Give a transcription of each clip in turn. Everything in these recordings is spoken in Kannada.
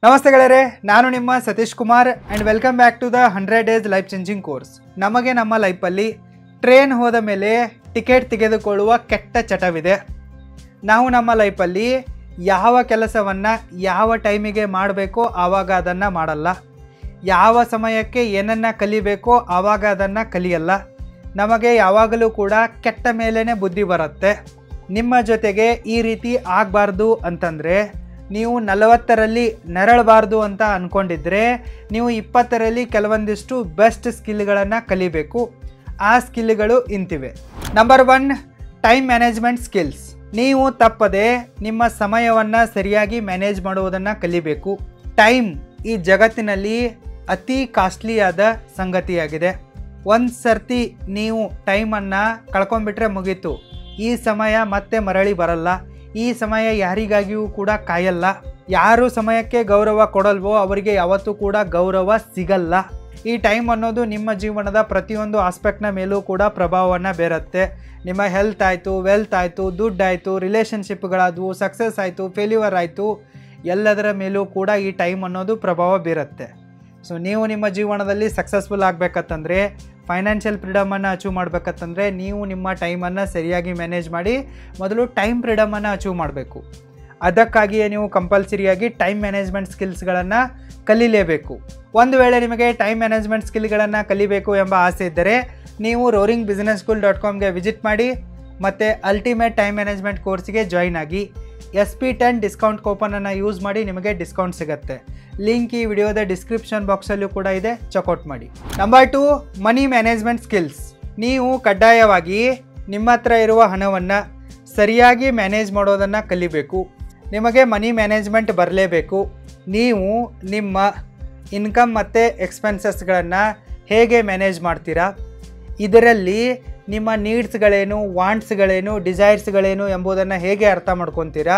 ನಮಸ್ತೆ ಗೆಳೆಯರೆ, ನಾನು ನಿಮ್ಮ Satish Kumar and welcome back to the 100 days life changing course. ನಮಗೆ ನಮ್ಮ ಲೈಫಲ್ಲಿ ಟ್ರೈನ್ ಹೋದ ಮೇಲೆ ಟಿಕೆಟ್ ತೆಗೆದುಕೊಳ್ಳುವ ಕೆಟ್ಟ ಚಟವಿದೆ. ನಾವು ನಮ್ಮ ಲೈಫಲ್ಲಿ ಯಾವ ಕೆಲಸವನ್ನು ಯಾವ ಟೈಮಿಗೆ ಮಾಡಬೇಕೋ ಆವಾಗ ಅದನ್ನು ಮಾಡಲ್ಲ, ಯಾವ ಸಮಯಕ್ಕೆ ಏನನ್ನು ಕಲಿಬೇಕೋ ಆವಾಗ ಅದನ್ನು ಕಲಿಯಲ್ಲ. ನಮಗೆ ಯಾವಾಗಲೂ ಕೂಡ ಕೆಟ್ಟ ಮೇಲೇ ಬುದ್ಧಿ ಬರುತ್ತೆ. ನಿಮ್ಮ ಜೊತೆಗೆ ಈ ರೀತಿ ಆಗಬಾರ್ದು ಅಂತಂದರೆ ನೀವು 40ರಲ್ಲಿ ನರಳಬಾರ್ದು ಅಂತ ಅಂದ್ಕೊಂಡಿದ್ರೆ ನೀವು 20ರಲ್ಲಿ ಕೆಲವೊಂದಿಷ್ಟು ಬೆಸ್ಟ್ ಸ್ಕಿಲ್ಗಳನ್ನು ಕಲಿಬೇಕು. ಆ ಸ್ಕಿಲ್ಗಳು ಇಂತಿವೆ. Number 1, time management skills. ನೀವು ತಪ್ಪದೆ ನಿಮ್ಮ ಸಮಯವನ್ನು ಸರಿಯಾಗಿ ಮ್ಯಾನೇಜ್ ಮಾಡುವುದನ್ನು ಕಲಿಬೇಕು. ಟೈಮ್ ಈ ಜಗತ್ತಿನಲ್ಲಿ ಅತಿ ಕಾಸ್ಟ್ಲಿಯಾದ ಸಂಗತಿಯಾಗಿದೆ. ಒಂದು ಸರ್ತಿ ನೀವು ಟೈಮನ್ನು ಕಳ್ಕೊಂಡ್ಬಿಟ್ರೆ ಮುಗೀತು. ಈ ಸಮಯ ಮತ್ತೆ ಮರಳಿ ಬರಲ್ಲ. ಈ ಸಮಯ ಯಾರಿಗಾಗಿಯೂ ಕೂಡ ಕಾಯಲ್ಲ. ಯಾರು ಸಮಯಕ್ಕೆ ಗೌರವ ಕೊಡಲ್ವೋ ಅವರಿಗೆ ಯಾವತ್ತೂ ಕೂಡ ಗೌರವ ಸಿಗಲ್ಲ. ಈ ಟೈಮ್ ಅನ್ನೋದು ನಿಮ್ಮ ಜೀವನದ ಪ್ರತಿಯೊಂದು ಆಸ್ಪೆಕ್ಟ್ನ ಮೇಲೂ ಕೂಡ ಪ್ರಭಾವವನ್ನು ಬೀರುತ್ತೆ. ನಿಮ್ಮ ಹೆಲ್ತ್ ಆಯಿತು, ವೆಲ್ತ್ ಆಯಿತು, ದುಡ್ಡು ಆಯಿತು, ರಿಲೇಷನ್ಶಿಪ್ಗಳಾದವು, ಸಕ್ಸಸ್ ಆಯಿತು, ಫೇಲ್ಯೂರ್ ಆಯಿತು, ಎಲ್ಲದರ ಮೇಲೂ ಕೂಡ ಈ ಟೈಮ್ ಅನ್ನೋದು ಪ್ರಭಾವ ಬೀರುತ್ತೆ. ಸೊ ನೀವು ನಿಮ್ಮ ಜೀವನದಲ್ಲಿ ಸಕ್ಸಸ್ಫುಲ್ ಆಗಬೇಕಂತಂದರೆ, ಫೈನಾನ್ಷಿಯಲ್ ಫ್ರೀಡಮನ್ನು ಅಚೀವ್ ಮಾಡಬೇಕಂತಂದರೆ ನೀವು ನಿಮ್ಮ ಟೈಮನ್ನು ಸರಿಯಾಗಿ ಮ್ಯಾನೇಜ್ ಮಾಡಿ ಮೊದಲು ಟೈಮ್ ಫ್ರೀಡಮನ್ನು ಅಚೀವ್ ಮಾಡಬೇಕು. ಅದಕ್ಕಾಗಿಯೇ ನೀವು ಕಂಪಲ್ಸರಿಯಾಗಿ ಟೈಮ್ ಮ್ಯಾನೇಜ್ಮೆಂಟ್ ಸ್ಕಿಲ್ಸ್ಗಳನ್ನು ಕಲಿಲೇಬೇಕು. ಒಂದು ವೇಳೆ ನಿಮಗೆ ಟೈಮ್ ಮ್ಯಾನೇಜ್ಮೆಂಟ್ ಸ್ಕಿಲ್ಗಳನ್ನು ಕಲಿಬೇಕು ಎಂಬ ಆಸೆ ಇದ್ದರೆ ನೀವು roaringbusinesschool.comಗೆ ವಿಸಿಟ್ ಮಾಡಿ ಮತ್ತು ಅಲ್ಟಿಮೇಟ್ ಟೈಮ್ ಮ್ಯಾನೇಜ್ಮೆಂಟ್ ಕೋರ್ಸ್ಗೆ ಜಾಯ್ನ್ ಆಗಿ. SP10 ಡಿಸ್ಕೌಂಟ್ ಕೂಪನನ್ನು ಯೂಸ್ ಮಾಡಿ ನಿಮಗೆ ಡಿಸ್ಕೌಂಟ್ ಸಿಗುತ್ತೆ. ಲಿಂಕ್ ಈ ವಿಡಿಯೋದ ಡಿಸ್ಕ್ರಿಪ್ಷನ್ ಬಾಕ್ಸಲ್ಲೂ ಕೂಡ ಇದೆ, ಚೆಕ್ಔಟ್ ಮಾಡಿ. ನಂಬರ್ 2, ಮನಿ ಮ್ಯಾನೇಜ್ಮೆಂಟ್ ಸ್ಕಿಲ್ಸ್. ನೀವು ಕಡ್ಡಾಯವಾಗಿ ನಿಮ್ಮ ಹತ್ರ ಇರುವ ಹಣವನ್ನು ಸರಿಯಾಗಿ ಮ್ಯಾನೇಜ್ ಮಾಡೋದನ್ನು ಕಲಿಬೇಕು. ನಿಮಗೆ ಮನಿ ಮ್ಯಾನೇಜ್ಮೆಂಟ್ ಬರಲೇಬೇಕು. ನೀವು ನಿಮ್ಮ ಇನ್ಕಮ್ ಮತ್ತು ಎಕ್ಸ್ಪೆನ್ಸಸ್ಗಳನ್ನು ಹೇಗೆ ಮ್ಯಾನೇಜ್ ಮಾಡ್ತೀರಾ, ಇದರಲ್ಲಿ ನಿಮ್ಮ ನೀಡ್ಸ್ಗಳೇನು, ವಾಂಟ್ಸ್ಗಳೇನು, ಡಿಸೈರ್ಸ್ಗಳೇನು ಎಂಬುದನ್ನು ಹೇಗೆ ಅರ್ಥ ಮಾಡ್ಕೊತೀರಾ,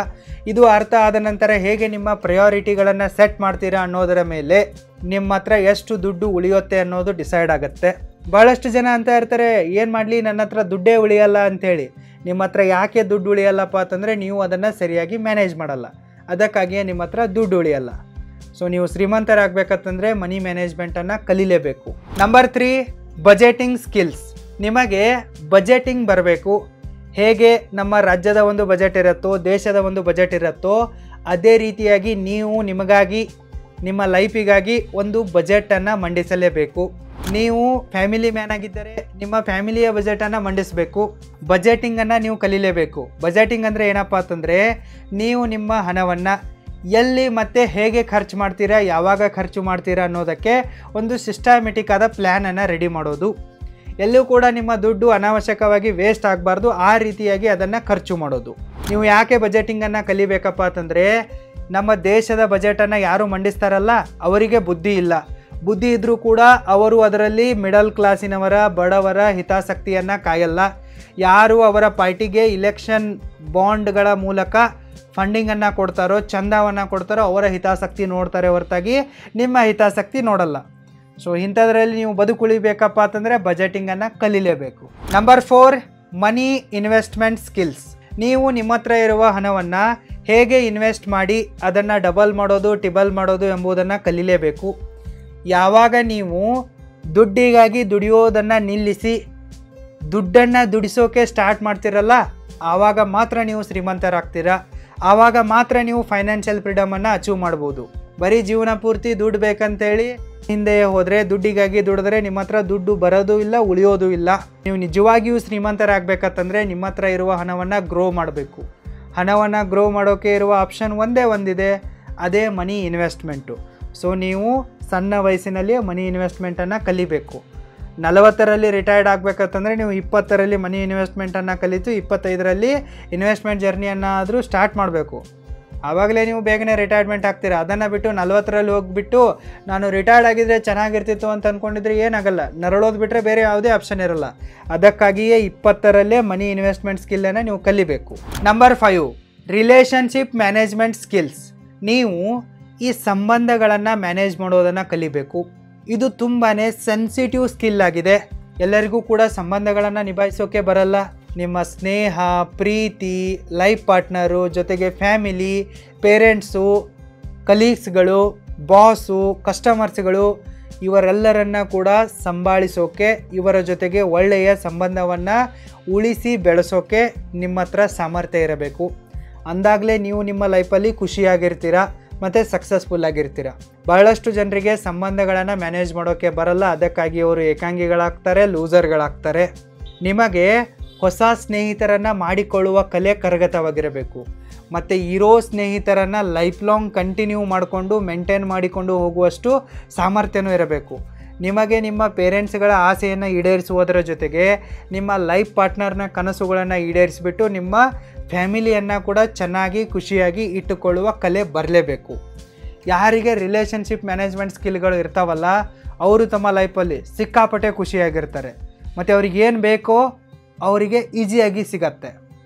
ಇದು ಅರ್ಥ ಆದ ನಂತರ ಹೇಗೆ ನಿಮ್ಮ ಪ್ರಯಾರಿಟಿಗಳನ್ನು ಸೆಟ್ ಮಾಡ್ತೀರಾ ಅನ್ನೋದರ ಮೇಲೆ ನಿಮ್ಮ ಹತ್ರ ಎಷ್ಟು ದುಡ್ಡು ಉಳಿಯುತ್ತೆ ಅನ್ನೋದು ಡಿಸೈಡ್ ಆಗುತ್ತೆ. ಭಾಳಷ್ಟು ಜನ ಅಂತ ಇರ್ತಾರೆ, ಏನು ಮಾಡಲಿ ನನ್ನ ಹತ್ರ ದುಡ್ಡೇ ಉಳಿಯಲ್ಲ ಅಂಥೇಳಿ. ನಿಮ್ಮ ಹತ್ರ ಯಾಕೆ ದುಡ್ಡು ಉಳಿಯಲ್ಲಪ್ಪ ಅಂತಂದರೆ ನೀವು ಅದನ್ನು ಸರಿಯಾಗಿ ಮ್ಯಾನೇಜ್ ಮಾಡಲ್ಲ. ಅದಕ್ಕಾಗಿಯೇ ನಿಮ್ಮ ಹತ್ರ ದುಡ್ಡು ಉಳಿಯಲ್ಲ. ಸೊ ನೀವು ಶ್ರೀಮಂತರಾಗಬೇಕಂತಂದರೆ ಮನಿ ಮ್ಯಾನೇಜ್ಮೆಂಟನ್ನು ಕಲಿಲೇಬೇಕು. Number 3, budgeting skills. ನಿಮಗೆ ಬಜೆಟಿಂಗ್ ಬರಬೇಕು. ಹೇಗೆ ನಮ್ಮ ರಾಜ್ಯದ ಒಂದು ಬಜೆಟ್ ಇರುತ್ತೋ, ದೇಶದ ಒಂದು ಬಜೆಟ್ ಇರುತ್ತೋ, ಅದೇ ರೀತಿಯಾಗಿ ನೀವು ನಿಮಗಾಗಿ, ನಿಮ್ಮ ಲೈಫಿಗಾಗಿ ಒಂದು ಬಜೆಟನ್ನು ಮಂಡಿಸಲೇಬೇಕು. ನೀವು ಫ್ಯಾಮಿಲಿ ಮ್ಯಾನ್ ಆಗಿದ್ದರೆ ನಿಮ್ಮ ಫ್ಯಾಮಿಲಿಯ ಬಜೆಟನ್ನು ಮಂಡಿಸಬೇಕು. ಬಜೆಟಿಂಗನ್ನು ನೀವು ಕಲಿಲೇಬೇಕು. ಬಜೆಟಿಂಗ್ ಅಂದರೆ ಏನಪ್ಪ ಅಂತಂದರೆ ನೀವು ನಿಮ್ಮ ಹಣವನ್ನು ಎಲ್ಲಿ ಮತ್ತು ಹೇಗೆ ಖರ್ಚು ಮಾಡ್ತೀರಾ, ಯಾವಾಗ ಖರ್ಚು ಮಾಡ್ತೀರಾ ಅನ್ನೋದಕ್ಕೆ ಒಂದು ಸಿಸ್ಟಮ್ಯಾಟಿಕ್ ಆದ ಪ್ಲ್ಯಾನನ್ನು ರೆಡಿ ಮಾಡೋದು. ಎಲ್ಲೂ ಕೂಡ ನಿಮ್ಮ ದುಡ್ಡು ಅನಾವಶ್ಯಕವಾಗಿ ವೇಸ್ಟ್ ಆಗಬಾರ್ದು, ಆ ರೀತಿಯಾಗಿ ಅದನ್ನು ಖರ್ಚು ಮಾಡೋದು. ನೀವು ಯಾಕೆ ಬಜೆಟಿಂಗನ್ನು ಕಲಿಬೇಕಪ್ಪ ಅಂತಂದರೆ ನಮ್ಮ ದೇಶದ ಬಜೆಟನ್ನು ಯಾರು ಮಂಡಿಸ್ತಾರಲ್ಲ ಅವರಿಗೆ ಬುದ್ಧಿ ಇಲ್ಲ. ಬುದ್ಧಿ ಇದ್ದರೂ ಕೂಡ ಅವರು ಅದರಲ್ಲಿ ಮಿಡಲ್ ಕ್ಲಾಸಿನವರ, ಬಡವರ ಹಿತಾಸಕ್ತಿಯನ್ನು ಕಾಯಲ್ಲ. ಯಾರು ಅವರ ಪಾರ್ಟಿಗೆ ಇಲೆಕ್ಷನ್ ಬಾಂಡ್ಗಳ ಮೂಲಕ ಫಂಡಿಂಗನ್ನು ಕೊಡ್ತಾರೋ, ಚಂದಾವನ್ನು ಕೊಡ್ತಾರೋ ಅವರ ಹಿತಾಸಕ್ತಿ ನೋಡ್ತಾರೆ ಹೊರತಾಗಿ ನಿಮ್ಮ ಹಿತಾಸಕ್ತಿ ನೋಡಲ್ಲ. ಸೊ ಇಂಥದ್ರಲ್ಲಿ ನೀವು ಬದುಕುಳಿಬೇಕಪ್ಪ ಅಂತಂದರೆ ಬಜೆಟಿಂಗನ್ನು ಕಲಿಲೇಬೇಕು. ನಂಬರ್ 4, ಮನಿ ಇನ್ವೆಸ್ಟ್ಮೆಂಟ್ ಸ್ಕಿಲ್ಸ್. ನೀವು ನಿಮ್ಮ ಹತ್ರ ಇರುವ ಹಣವನ್ನು ಹೇಗೆ ಇನ್ವೆಸ್ಟ್ ಮಾಡಿ ಅದನ್ನು ಡಬಲ್ ಮಾಡೋದು, ಟಿಬಲ್ ಮಾಡೋದು ಎಂಬುದನ್ನು ಕಲಿಲೇಬೇಕು. ಯಾವಾಗ ನೀವು ದುಡ್ಡಿಗಾಗಿ ದುಡಿಯೋದನ್ನು ನಿಲ್ಲಿಸಿ ದುಡ್ಡನ್ನು ದುಡಿಸೋಕೆ ಸ್ಟಾರ್ಟ್ ಮಾಡ್ತಿರಲ್ಲ ಆವಾಗ ಮಾತ್ರ ನೀವು ಶ್ರೀಮಂತರಾಗ್ತೀರಾ. ಆವಾಗ ಮಾತ್ರ ನೀವು ಫೈನಾನ್ಷಿಯಲ್ ಫ್ರೀಡಮನ್ನು ಅಚೀವ್ ಮಾಡ್ಬೋದು. ಬರೀ ಜೀವನ ಪೂರ್ತಿ ದುಡ್ಡು ಬೇಕಂತೇಳಿ ಹಿಂದೆ ಹೋದರೆ, ದುಡ್ಡಿಗಾಗಿ ದುಡಿದ್ರೆ ನಿಮ್ಮ ಹತ್ರ ದುಡ್ಡು ಬರೋದು ಇಲ್ಲ, ಉಳಿಯೋದು ಇಲ್ಲ. ನೀವು ನಿಜವಾಗಿಯೂ ಶ್ರೀಮಂತರಾಗಬೇಕಂತಂದರೆ ನಿಮ್ಮ ಹತ್ರ ಇರುವ ಹಣವನ್ನು ಗ್ರೋ ಮಾಡಬೇಕು. ಹಣವನ್ನು ಗ್ರೋ ಮಾಡೋಕ್ಕೆ ಇರುವ ಆಪ್ಷನ್ ಒಂದಿದೆ, ಅದೇ ಮನಿ ಇನ್ವೆಸ್ಟ್ಮೆಂಟು. ಸೊ ನೀವು ಸಣ್ಣ ವಯಸ್ಸಿನಲ್ಲಿ ಮನಿ ಇನ್ವೆಸ್ಟ್ಮೆಂಟನ್ನು ಕಲಿಬೇಕು. 40ರಲ್ಲಿ ರಿಟೈರ್ಡ್ ಆಗಬೇಕಂತಂದರೆ ನೀವು 20ರಲ್ಲಿ ಮನಿ ಇನ್ವೆಸ್ಟ್ಮೆಂಟನ್ನು ಕಲಿತು 25ರಲ್ಲಿ ಇನ್ವೆಸ್ಟ್ಮೆಂಟ್ ಜರ್ನಿಯನ್ನು ಆದರೂ ಸ್ಟಾರ್ಟ್ ಮಾಡಬೇಕು. ಆವಾಗಲೇ ನೀವು ಬೇಗನೆ ರಿಟೈರ್ಮೆಂಟ್ ಆಗ್ತೀರಾ. ಅದನ್ನು ಬಿಟ್ಟು 40ರಲ್ಲಿ ಹೋಗಿಬಿಟ್ಟು ನಾನು ರಿಟೈರ್ಡ್ ಆಗಿದ್ದರೆ ಚೆನ್ನಾಗಿರ್ತಿತ್ತು ಅಂತ ಅಂದ್ಕೊಂಡಿದ್ರೆ ಏನಾಗಲ್ಲ. ನರಳೋದು ಬಿಟ್ಟರೆ ಬೇರೆ ಯಾವುದೇ ಆಪ್ಷನ್ ಇರಲ್ಲ. ಅದಕ್ಕಾಗಿಯೇ 20ರಲ್ಲೇ ಮನಿ ಇನ್ವೆಸ್ಟ್ಮೆಂಟ್ ಸ್ಕಿಲ್ಲನ್ನು ನೀವು ಕಲಿಬೇಕು. Number 5, relationship management skills. ನೀವು ಈ ಸಂಬಂಧಗಳನ್ನು ಮ್ಯಾನೇಜ್ ಮಾಡೋದನ್ನು ಕಲಿಬೇಕು. ಇದು ತುಂಬಾ ಸೆನ್ಸಿಟಿವ್ ಸ್ಕಿಲ್ ಆಗಿದೆ. ಎಲ್ಲರಿಗೂ ಕೂಡ ಸಂಬಂಧಗಳನ್ನು ನಿಭಾಯಿಸೋಕೆ ಬರಲ್ಲ. ನಿಮ್ಮ ಸ್ನೇಹ, ಪ್ರೀತಿ, ಲೈಫ್ ಪಾರ್ಟ್ನರು, ಜೊತೆಗೆ ಫ್ಯಾಮಿಲಿ, ಪೇರೆಂಟ್ಸು, ಕಲೀಗ್ಸ್ಗಳು, ಬಾಸು, ಕಸ್ಟಮರ್ಸ್ಗಳು ಇವರೆಲ್ಲರನ್ನ ಕೂಡ ಸಂಭಾಳಿಸೋಕೆ, ಇವರ ಜೊತೆಗೆ ಒಳ್ಳೆಯ ಸಂಬಂಧವನ್ನು ಉಳಿಸಿ ಬೆಳೆಸೋಕೆ ನಿಮ್ಮ ಹತ್ರ ಸಾಮರ್ಥ್ಯ ಇರಬೇಕು. ಅಂದಾಗಲೇ ನೀವು ನಿಮ್ಮ ಲೈಫಲ್ಲಿ ಖುಷಿಯಾಗಿರ್ತೀರ ಮತ್ತು ಸಕ್ಸಸ್ಫುಲ್ ಆಗಿರ್ತೀರ. ಬಹಳಷ್ಟು ಜನರಿಗೆ ಸಂಬಂಧಗಳನ್ನು ಮ್ಯಾನೇಜ್ ಮಾಡೋಕ್ಕೆ ಬರಲ್ಲ, ಅದಕ್ಕಾಗಿ ಅವರು ಏಕಾಂಗಿಗಳಾಗ್ತಾರೆ, ಲೂಸರ್ಗಳಾಗ್ತಾರೆ. ನಿಮಗೆ ಹೊಸ ಸ್ನೇಹಿತರನ್ನು ಮಾಡಿಕೊಳ್ಳುವ ಕಲೆ ಕರಗತವಾಗಿರಬೇಕು ಮತ್ತು ಇರೋ ಸ್ನೇಹಿತರನ್ನು ಲೈಫ್ ಲಾಂಗ್ ಕಂಟಿನ್ಯೂ ಮಾಡಿಕೊಂಡು ಮೇಂಟೈನ್ ಮಾಡಿಕೊಂಡು ಹೋಗುವಷ್ಟು ಸಾಮರ್ಥ್ಯನೂ ಇರಬೇಕು. ನಿಮಗೆ ನಿಮ್ಮ ಪೇರೆಂಟ್ಸ್ಗಳ ಆಸೆಯನ್ನು ಈಡೇರಿಸುವುದರ ಜೊತೆಗೆ ನಿಮ್ಮ ಲೈಫ್ ಪಾರ್ಟ್ನರ್ನ ಕನಸುಗಳನ್ನು ಈಡೇರಿಸಿಬಿಟ್ಟು ನಿಮ್ಮ ಫ್ಯಾಮಿಲಿಯನ್ನು ಕೂಡ ಚೆನ್ನಾಗಿ ಖುಷಿಯಾಗಿ ಇಟ್ಟುಕೊಳ್ಳುವ ಕಲೆ ಬರಲೇಬೇಕು. ಯಾರಿಗೆ ರಿಲೇಷನ್ಶಿಪ್ ಮ್ಯಾನೇಜ್ಮೆಂಟ್ ಸ್ಕಿಲ್ಗಳು ಇರ್ತಾವಲ್ಲ ಅವರು ತಮ್ಮ ಲೈಫಲ್ಲಿ ಸಿಕ್ಕಾಪಟ್ಟೆ ಖುಷಿಯಾಗಿರ್ತಾರೆ ಮತ್ತು ಅವ್ರಿಗೆ ಏನು ಬೇಕೋ ಅವರಿಗೆ ಈಸಿಯಾಗಿ ಸಿಗತ್ತೆ.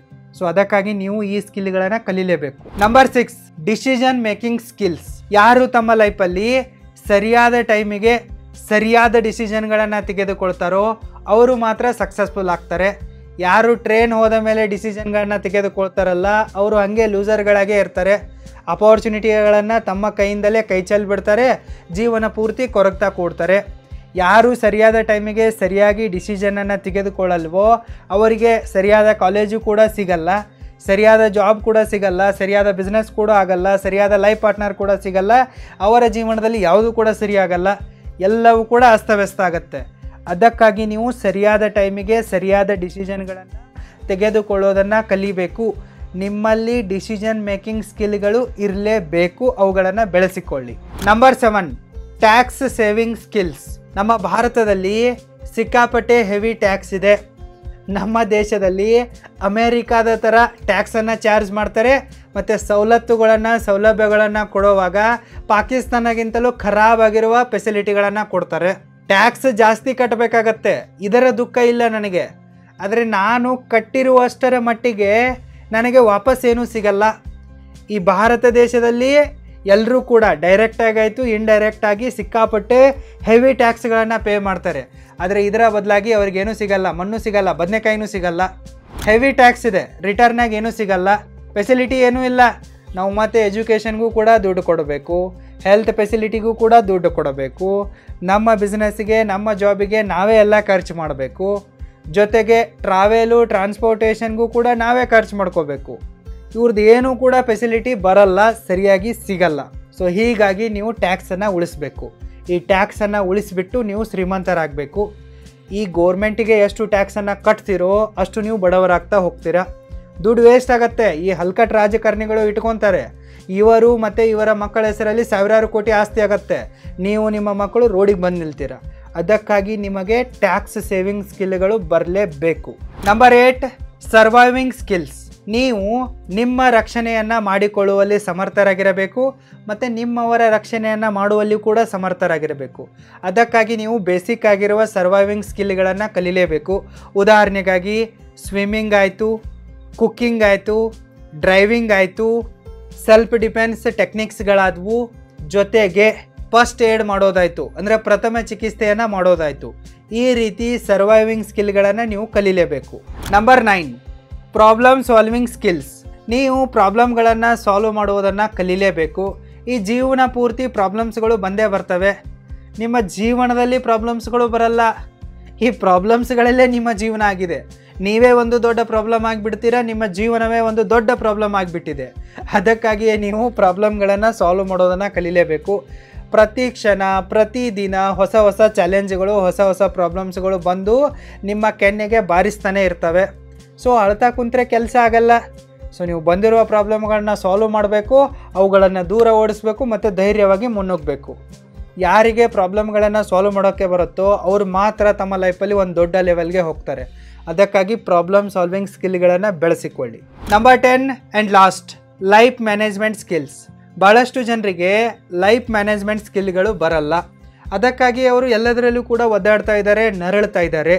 ಸೊ ಅದಕ್ಕಾಗಿ ನೀವು ಈ ಸ್ಕಿಲ್ಗಳನ್ನು ಕಲೀಲೇಬೇಕು. Number 6, decision making skills. ಯಾರು ತಮ್ಮ ಲೈಫಲ್ಲಿ ಸರಿಯಾದ ಟೈಮಿಗೆ ಸರಿಯಾದ ಡಿಸಿಷನ್ಗಳನ್ನು ತೆಗೆದುಕೊಳ್ತಾರೋ ಅವರು ಮಾತ್ರ ಸಕ್ಸಸ್ಫುಲ್ ಆಗ್ತಾರೆ. ಯಾರು ಟ್ರೈನ್ ಹೋದ ಮೇಲೆ ಡಿಸಿಷನ್ಗಳನ್ನ ತೆಗೆದುಕೊಳ್ತಾರಲ್ಲ ಅವರು ಹಾಗೆ ಲೂಸರ್ಗಳಾಗೇ ಇರ್ತಾರೆ. ಅಪಾರ್ಚುನಿಟಿಗಳನ್ನು ತಮ್ಮ ಕೈಯಿಂದಲೇ ಕೈ ಚೆಲ್ಲಿಬಿಡ್ತಾರೆ, ಜೀವನ ಪೂರ್ತಿ ಕೊರಗ್ತಾ ಕೂಡ್ತಾರೆ. ಯಾರು ಸರಿಯಾದ ಟೈಮಿಗೆ ಸರಿಯಾಗಿ ಡಿಸಿಷನನ್ನು ತೆಗೆದುಕೊಳ್ಳಲ್ವೋ ಅವರಿಗೆ ಸರಿಯಾದ ಕಾಲೇಜು ಕೂಡ ಸಿಗಲ್ಲ, ಸರಿಯಾದ ಜಾಬ್ ಕೂಡ ಸಿಗಲ್ಲ, ಸರಿಯಾದ ಬಿಸ್ನೆಸ್ ಕೂಡ ಆಗಲ್ಲ, ಸರಿಯಾದ ಲೈಫ್ ಪಾರ್ಟ್ನರ್ ಕೂಡ ಸಿಗಲ್ಲ. ಅವರ ಜೀವನದಲ್ಲಿ ಯಾವುದೂ ಕೂಡ ಸರಿಯಾಗಲ್ಲ, ಎಲ್ಲವೂ ಕೂಡ ಅಸ್ತವ್ಯಸ್ತ ಆಗುತ್ತೆ. ಅದಕ್ಕಾಗಿ ನೀವು ಸರಿಯಾದ ಟೈಮಿಗೆ ಸರಿಯಾದ ಡಿಸಿಷನ್ಗಳನ್ನು ತೆಗೆದುಕೊಳ್ಳೋದನ್ನು ಕಲಿಬೇಕು. ನಿಮ್ಮಲ್ಲಿ ಡಿಸಿಷನ್ ಮೇಕಿಂಗ್ ಸ್ಕಿಲ್ಗಳು ಇರಲೇಬೇಕು, ಅವುಗಳನ್ನು ಬೆಳೆಸಿಕೊಳ್ಳಿ. Number 7, tax saving skills. ನಮ್ಮ ಭಾರತದಲ್ಲಿ ಸಿಕ್ಕಾಪಟ್ಟೆ ಹೆವಿ ಟ್ಯಾಕ್ಸ್ ಇದೆ. ನಮ್ಮ ದೇಶದಲ್ಲಿ ಅಮೇರಿಕಾದ ಥರ ಟ್ಯಾಕ್ಸನ್ನು ಚಾರ್ಜ್ ಮಾಡ್ತಾರೆ ಮತ್ತು ಸೌಲಭ್ಯಗಳನ್ನು ಕೊಡುವಾಗ ಪಾಕಿಸ್ತಾನಗಿಂತಲೂ ಖರಾಬಾಗಿರುವ ಫೆಸಿಲಿಟಿಗಳನ್ನು ಕೊಡ್ತಾರೆ. ಟ್ಯಾಕ್ಸ್ ಜಾಸ್ತಿ ಕಟ್ಟಬೇಕಾಗತ್ತೆ, ಇದರ ದುಃಖ ಇಲ್ಲ ನನಗೆ. ಆದರೆ ನಾನು ಕಟ್ಟಿರುವಷ್ಟರ ಮಟ್ಟಿಗೆ ನನಗೆ ವಾಪಸ್ ಏನೂ ಸಿಗಲ್ಲ. ಈ ಭಾರತ ದೇಶದಲ್ಲಿ ಎಲ್ಲರೂ ಕೂಡ ಡೈರೆಕ್ಟಾಗಾಯಿತು ಇಂಡೈರೆಕ್ಟಾಗಿ ಸಿಕ್ಕಾಪಟ್ಟೆ ಹೆವಿ ಟ್ಯಾಕ್ಸ್ಗಳನ್ನು ಪೇ ಮಾಡ್ತಾರೆ. ಆದರೆ ಇದರ ಬದಲಾಗಿ ಅವ್ರಿಗೇನೂ ಸಿಗಲ್ಲ, ಮಣ್ಣು ಸಿಗಲ್ಲ, ಬದನೆಕಾಯಿನೂ ಸಿಗಲ್ಲ. ಹೆವಿ ಟ್ಯಾಕ್ಸ್ ಇದೆ, ರಿಟರ್ನಾಗಿ ಏನೂ ಸಿಗಲ್ಲ, ಫೆಸಿಲಿಟಿ ಏನೂ ಇಲ್ಲ. ನಾವು ಮತ್ತು ಎಜುಕೇಷನ್ಗೂ ಕೂಡ ದುಡ್ಡು ಕೊಡಬೇಕು, ಹೆಲ್ತ್ ಫೆಸಿಲಿಟಿಗೂ ಕೂಡ ದುಡ್ಡು ಕೊಡಬೇಕು, ನಮ್ಮ ಬಿಸ್ನೆಸ್ಸಿಗೆ ನಮ್ಮ ಜಾಬಿಗೆ ನಾವೇ ಎಲ್ಲ ಖರ್ಚು ಮಾಡಬೇಕು, ಜೊತೆಗೆ ಟ್ರಾನ್ಸ್ಪೋರ್ಟೇಷನ್ಗೂ ಕೂಡ ನಾವೇ ಖರ್ಚು ಮಾಡ್ಕೋಬೇಕು. ಇವ್ರದ್ದು ಏನೂ ಕೂಡ ಫೆಸಿಲಿಟಿ ಬರಲ್ಲ, ಸರಿಯಾಗಿ ಸಿಗಲ್ಲ. ಸೊ ಹೀಗಾಗಿ ನೀವು ಟ್ಯಾಕ್ಸನ್ನು ಉಳಿಸ್ಬೇಕು. ಈ ಟ್ಯಾಕ್ಸನ್ನು ಉಳಿಸ್ಬಿಟ್ಟು ನೀವು ಶ್ರೀಮಂತರಾಗಬೇಕು. ಈ ಗೋರ್ಮೆಂಟಿಗೆ ಎಷ್ಟು ಟ್ಯಾಕ್ಸನ್ನು ಕಟ್ತೀರೋ ಅಷ್ಟು ನೀವು ಬಡವರಾಗ್ತಾ ಹೋಗ್ತೀರಾ. ದುಡ್ಡು ವೇಸ್ಟ್ ಆಗುತ್ತೆ. ಈ ಹಲ್ಕಟ್ ರಾಜಕಾರಣಿಗಳು ಇಟ್ಕೊತಾರೆ, ಇವರು ಮತ್ತು ಇವರ ಮಕ್ಕಳ ಹೆಸರಲ್ಲಿ ಸಾವಿರಾರು ಕೋಟಿ ಆಸ್ತಿ ಆಗುತ್ತೆ. ನೀವು ನಿಮ್ಮ ಮಕ್ಕಳು ರೋಡಿಗೆ ಬಂದು ನಿಲ್ತೀರ. ಅದಕ್ಕಾಗಿ ನಿಮಗೆ ಟ್ಯಾಕ್ಸ್ ಸೇವಿಂಗ್ ಸ್ಕಿಲ್ಗಳು ಬರಲೇಬೇಕು. Number 8, surviving skills. ನೀವು ನಿಮ್ಮ ರಕ್ಷಣೆಯನ್ನು ಮಾಡಿಕೊಳ್ಳುವಲ್ಲಿ ಸಮರ್ಥರಾಗಿರಬೇಕು ಮತ್ತು ನಿಮ್ಮವರ ರಕ್ಷಣೆಯನ್ನು ಮಾಡುವಲ್ಲಿ ಕೂಡ ಸಮರ್ಥರಾಗಿರಬೇಕು. ಅದಕ್ಕಾಗಿ ನೀವು ಬೇಸಿಕ್ ಆಗಿರುವ ಸರ್ವೈವಿಂಗ್ ಸ್ಕಿಲ್ಗಳನ್ನು ಕಲೀಲೇಬೇಕು. ಉದಾಹರಣೆಗಾಗಿ ಸ್ವಿಮ್ಮಿಂಗ್ ಆಯಿತು, ಕುಕ್ಕಿಂಗ್ ಆಯಿತು, ಡ್ರೈವಿಂಗ್ ಆಯಿತು, ಸೆಲ್ಫ್ ಡಿಫೆನ್ಸ್ ಟೆಕ್ನಿಕ್ಸ್ಗಳಾದವು, ಜೊತೆಗೆ ಫಸ್ಟ್ ಏಡ್ ಮಾಡೋದಾಯಿತು ಅಂದರೆ ಪ್ರಥಮ ಚಿಕಿತ್ಸೆಯನ್ನು ಮಾಡೋದಾಯಿತು. ಈ ರೀತಿ ಸರ್ವೈವಿಂಗ್ ಸ್ಕಿಲ್ಗಳನ್ನು ನೀವು ಕಲೀಲೇಬೇಕು. Number 9, problem solving skills. ನೀವು ಪ್ರಾಬ್ಲಮ್ಗಳನ್ನು ಸಾಲ್ವ್ ಮಾಡುವುದನ್ನು ಕಲೀಲೇಬೇಕು. ಈ ಜೀವನ ಪೂರ್ತಿ ಪ್ರಾಬ್ಲಮ್ಸ್ಗಳು ಬಂದೇ ಬರ್ತವೆ. ನಿಮ್ಮ ಜೀವನದಲ್ಲಿ ಪ್ರಾಬ್ಲಮ್ಸ್ಗಳು ಬರಲ್ಲ, ಈ ಪ್ರಾಬ್ಲಮ್ಸ್ಗಳಲ್ಲೇ ನಿಮ್ಮ ಜೀವನ ಆಗಿದೆ. ನೀವೇ ಒಂದು ದೊಡ್ಡ ಪ್ರಾಬ್ಲಮ್ ಆಗಿಬಿಡ್ತೀರಾ, ನಿಮ್ಮ ಜೀವನವೇ ಒಂದು ದೊಡ್ಡ ಪ್ರಾಬ್ಲಮ್ ಆಗಿಬಿಟ್ಟಿದೆ. ಅದಕ್ಕಾಗಿಯೇ ನೀವು ಪ್ರಾಬ್ಲಮ್ಗಳನ್ನು ಸಾಲ್ವ್ ಮಾಡೋದನ್ನು ಕಲೀಲೇಬೇಕು. ಪ್ರತಿ ಕ್ಷಣ ಪ್ರತಿದಿನ ಹೊಸ ಹೊಸ ಚಾಲೆಂಜ್ಗಳು, ಹೊಸ ಪ್ರಾಬ್ಲಮ್ಸ್ಗಳು ಬಂದು ನಿಮ್ಮ ಕೆನ್ನೆಗೆ ಬಾರಿಸ್ತಾನೆ ಇರ್ತವೆ. ಸೊ ಅಳ್ತಾ ಕುಂತ್ರೆ ಕೆಲಸ ಆಗಲ್ಲ. ಸೊ ನೀವು ಬಂದಿರುವ ಪ್ರಾಬ್ಲಮ್ಗಳನ್ನ ಸಾಲ್ವ್ ಮಾಡಬೇಕು, ಅವುಗಳನ್ನು ದೂರ ಓಡಿಸ್ಬೇಕು ಮತ್ತು ಧೈರ್ಯವಾಗಿ ಮುನ್ನುಗ್ಗಬೇಕು. ಯಾರಿಗೆ ಪ್ರಾಬ್ಲಮ್ಗಳನ್ನು ಸಾಲ್ವ್ ಮಾಡೋಕ್ಕೆ ಬರುತ್ತೋ ಅವರು ಮಾತ್ರ ತಮ್ಮ ಲೈಫಲ್ಲಿ ಒಂದು ದೊಡ್ಡ ಲೆವೆಲ್ಗೆ ಹೋಗ್ತಾರೆ. ಅದಕ್ಕಾಗಿ ಪ್ರಾಬ್ಲಮ್ ಸಾಲ್ವಿಂಗ್ ಸ್ಕಿಲ್ಗಳನ್ನು ಬೆಳೆಸಿಕೊಳ್ಳಿ. Number 10 and last, life management skills. ಭಾಳಷ್ಟು ಜನರಿಗೆ ಲೈಫ್ ಮ್ಯಾನೇಜ್ಮೆಂಟ್ ಸ್ಕಿಲ್ಗಳು ಬರಲ್ಲ. ಅದಕ್ಕಾಗಿ ಅವರು ಎಲ್ಲದರಲ್ಲೂ ಕೂಡ ಒದ್ದಾಡ್ತಾ ಇದ್ದಾರೆ, ನರಳ್ತಾ ಇದ್ದಾರೆ.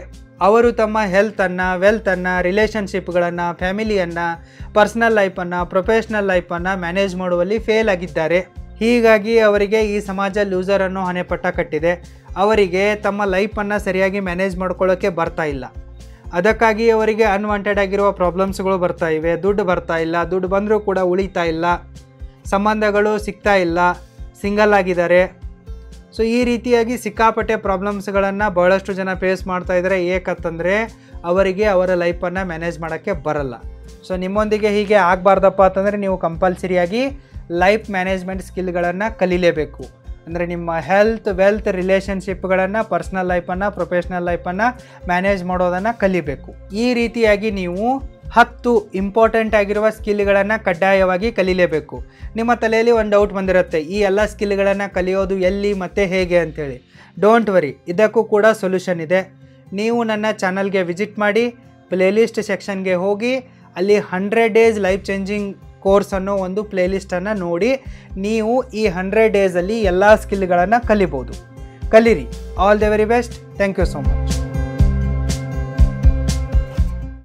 ಅವರು ತಮ್ಮ ಹೆಲ್ತನ್ನು, ವೆಲ್ತನ್ನು, ರಿಲೇಷನ್ಶಿಪ್ಗಳನ್ನು, ಫ್ಯಾಮಿಲಿಯನ್ನು, ಪರ್ಸ್ನಲ್ ಲೈಫನ್ನು, ಪ್ರೊಫೆಷ್ನಲ್ ಲೈಫನ್ನು ಮ್ಯಾನೇಜ್ ಮಾಡುವಲ್ಲಿ ಫೇಲ್ ಆಗಿದ್ದಾರೆ. ಹೀಗಾಗಿ ಅವರಿಗೆ ಈ ಸಮಾಜ ಲೂಸರ್ ಅನ್ನೋ ಹಣೆಪಟ್ಟ ಕಟ್ಟಿದೆ. ಅವರಿಗೆ ತಮ್ಮ ಲೈಫನ್ನು ಸರಿಯಾಗಿ ಮ್ಯಾನೇಜ್ ಮಾಡ್ಕೊಳ್ಳೋಕ್ಕೆ ಬರ್ತಾ ಇಲ್ಲ. ಅದಕ್ಕಾಗಿ ಅವರಿಗೆ ಅನ್ವಾಂಟೆಡ್ ಆಗಿರುವ ಪ್ರಾಬ್ಲಮ್ಸ್ಗಳು ಬರ್ತಾ ಇವೆ. ದುಡ್ಡು ಬರ್ತಾ ಇಲ್ಲ, ದುಡ್ಡು ಬಂದರೂ ಕೂಡ ಉಳಿತಾ ಇಲ್ಲ. ಸಂಬಂಧಗಳು ಸಿಗ್ತಾ ಇಲ್ಲ, ಸಿಂಗಲ್ ಆಗಿದ್ದಾರೆ. ಸೊ ಈ ರೀತಿಯಾಗಿ ಸಿಕ್ಕಾಪಟ್ಟೆ ಪ್ರಾಬ್ಲಮ್ಸ್ಗಳನ್ನು ಭಾಳಷ್ಟು ಜನ ಫೇಸ್ ಮಾಡ್ತಾ ಇದ್ದಾರೆ. ಏಕಂತಂದರೆ ಅವರಿಗೆ ಅವರ ಲೈಫನ್ನು ಮ್ಯಾನೇಜ್ ಮಾಡೋಕ್ಕೆ ಬರಲ್ಲ. ಸೊ ನಿಮ್ಮೊಂದಿಗೆ ಹೀಗೆ ಆಗಬಾರ್ದಪ್ಪ ಅಂತಂದರೆ ನೀವು ಕಂಪಲ್ಸರಿಯಾಗಿ ಲೈಫ್ ಮ್ಯಾನೇಜ್ಮೆಂಟ್ ಸ್ಕಿಲ್ಗಳನ್ನು ಕಲೀಲೇಬೇಕು. ಅಂದರೆ ನಿಮ್ಮ ಹೆಲ್ತ್, ವೆಲ್ತ್, ರಿಲೇಷನ್ಶಿಪ್ಗಳನ್ನು, ಪರ್ಸ್ನಲ್ ಲೈಫನ್ನು, ಪ್ರೊಫೆಷ್ನಲ್ ಲೈಫನ್ನು ಮ್ಯಾನೇಜ್ ಮಾಡೋದನ್ನು ಕಲಿಬೇಕು. ಈ ರೀತಿಯಾಗಿ ನೀವು 10 ಇಂಪಾರ್ಟೆಂಟ್ ಆಗಿರುವ ಸ್ಕಿಲ್ಗಳನ್ನು ಕಡ್ಡಾಯವಾಗಿ ಕಲೀಲೇಬೇಕು. ನಿಮ್ಮ ತಲೆಯಲ್ಲಿ ಒಂದು ಡೌಟ್ ಬಂದಿರುತ್ತೆ, ಈ ಎಲ್ಲ ಸ್ಕಿಲ್ಗಳನ್ನು ಕಲಿಯೋದು ಎಲ್ಲಿ ಮತ್ತು ಹೇಗೆ ಅಂಥೇಳಿ. ಡೋಂಟ್ ವರಿ, ಇದಕ್ಕೂ ಕೂಡ ಸೊಲ್ಯೂಷನ್ ಇದೆ. ನೀವು ನನ್ನ ಚಾನಲ್ಗೆ ವಿಸಿಟ್ ಮಾಡಿ, ಪ್ಲೇಲಿಸ್ಟ್ ಸೆಕ್ಷನ್ಗೆ ಹೋಗಿ ಅಲ್ಲಿ 100 ಡೇಸ್ ಲೈಫ್ ಚೇಂಜಿಂಗ್ ಕೋರ್ಸ್ ಅನ್ನೋ ಒಂದು ಪ್ಲೇಲಿಸ್ಟನ್ನು ನೋಡಿ ನೀವು ಈ 100 ಡೇಸಲ್ಲಿ ಎಲ್ಲ ಸ್ಕಿಲ್ಗಳನ್ನು ಕಲಿಬೋದು. ಕಲೀರಿ. All the very best. Thank you so much.